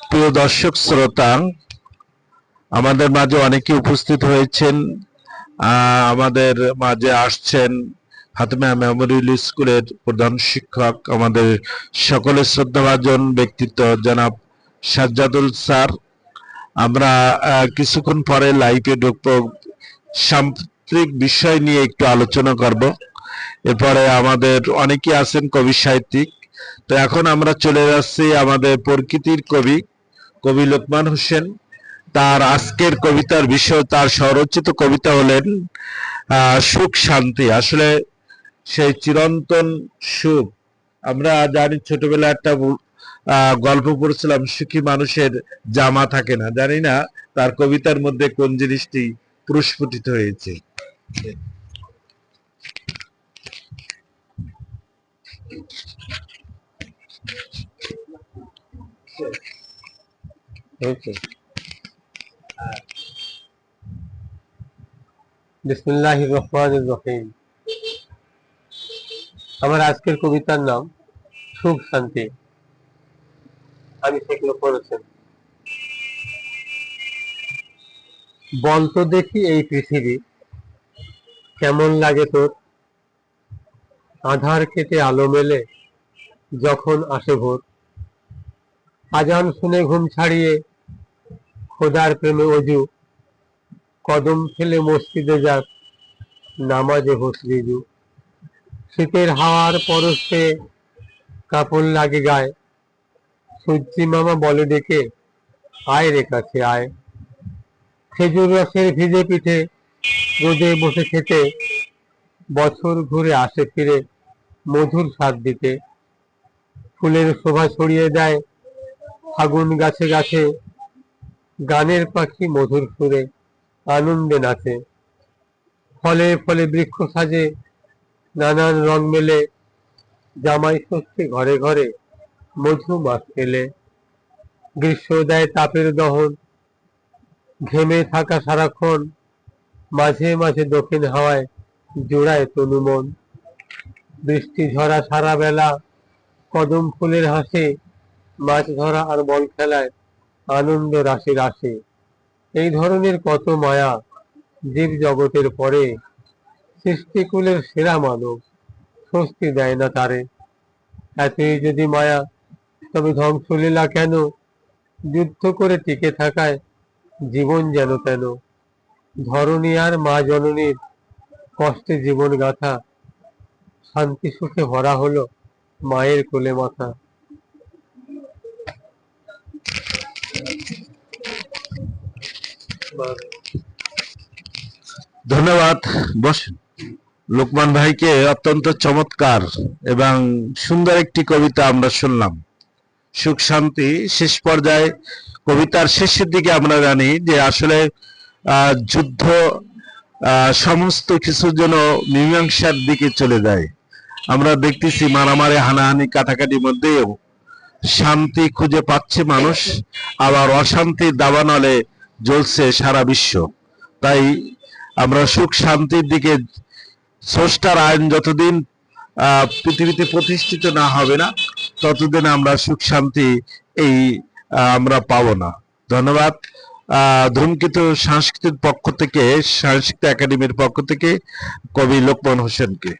প্রিয় দর্শক শ্রোতা, আমাদের মাঝে অনেকে উপস্থিত হয়েছেন। আমাদের মাঝে আসছেন হাতেমা মেমোরিয়াল স্কুলের প্রধান শিক্ষক, আমাদের সকলের শ্রদ্ধাভাজন ব্যক্তিত্ব জনাব সাজ্জাদুল স্যার। আমরা কিছুক্ষণ পরে লাইভে ঢুকবো, সাম্প্রতিক বিষয় নিয়ে একটু আলোচনা করব। এরপরে আমাদের অনেকে আছেন কবি সাহিত্যিক। তো এখন আমরা চলে যাচ্ছি আমাদের প্রকৃতির কবি কবি লোকমান হোসেন। তার আজকের কবিতার বিষয়, তার স্বরচিত কবিতা হলেন সুখ শান্তি। আসলে সেই চিরন্তন সুখ। আমরা জানি ছোটবেলায় একটা গল্প পড়েছিলাম, সুখী মানুষের জামা থাকে না। জানি না তার কবিতার মধ্যে কোন জিনিসটি প্রস্ফুটিত হয়েছে। বিসমিল্লাহির রহমানির রহিম। আমার আজকের কবিতার নাম সুখ শান্তি। আমি সেগুলো পড়েছেন। বলতো দেখি এই পৃথিবী কেমন লাগে তোর, আধার কেটে আলো মেলে যখন আসে ভোর। আজান শুনে ঘুম ছাড়িয়ে খোদার প্রেমে অজু, কদম ফেলে মসজিদে যাক নামাজে হোস রিজু। শীতের হাওয়ার পরশে কাপড় লাগে গায়ে, সূর্যি মামা বলে ডেকে আয় রে কাছে আয়। খেজুর রসের ভিজে পিঠে রোদে বসে খেতে, বছর ঘুরে আসে ফিরে মধুর স্বাদ দিতে। ফুলের শোভা ছড়িয়ে দেয় ফাগুন গাছে গাছে, গানের পাখি মধুর সুরে আনন্দে নাচে। ফলে ফলে বৃক্ষ সাজে নানান রং মেলে, জামাই ষষ্ঠী ঘরে ঘরে মধু মাছ খেলে। গ্রীষ্ম দেয় তাপের দহন, ঘেমে থাকা সারাক্ষণ, মাঝে মাঝে দক্ষিণ হাওয়ায় জোড়ায় তনু মন। বৃষ্টি ঝরা সারা বেলা, কদম ফুলের হাসে, মাছ ধরা আর বল খেলায় আনন্দ রাশি রাশি। এই ধরনের কত মায়া জীব জগতের পরে, সৃষ্টিকুলের সেরা মানব স্বস্তি দেয় না তারে। এতই যদি মায়া তবে ধ্বংসলীলা কেন, যুদ্ধ করে টিকে থাকায় জীবন যেন তেন। ধরণী আর মা জননীর কষ্টে জীবন গাথা, শান্তি সুখে ভরা হলো মায়ের কোলে মাথা। ধন্যবাদ। বসেন। লোকমান ভাইকে অত্যন্ত চমৎকার এবং সুন্দর একটি কবিতা আমরা শুনলাম, সুখ শান্তি। শেষ পর্যায়ে কবিতার শেষের দিকে আমরা জানি যে আসলে যুদ্ধ সমস্ত কিছুর জন্য মীমাংসার দিকে চলে যায়। আমরা দেখতেছি মারামারি হানাহানি কাটাকাটির মধ্যেও শান্তি খুঁজে পাচ্ছে মানুষ, আবার অশান্তির দাবানলে জ্বলছে সারা বিশ্ব। তাই আমরা সুখ শান্তির দিকে, স্রষ্টার আইন যতদিন পৃথিবীতে প্রতিষ্ঠিত না হবে না, ততদিন আমরা সুখ শান্তি এই আমরা পাবো না। ধন্যবাদ। ধূমকেতু সাংস্কৃতিক পক্ষ থেকে, সাংস্কৃতিক একাডেমির পক্ষ থেকে কবি লোকমান হোসেনকে।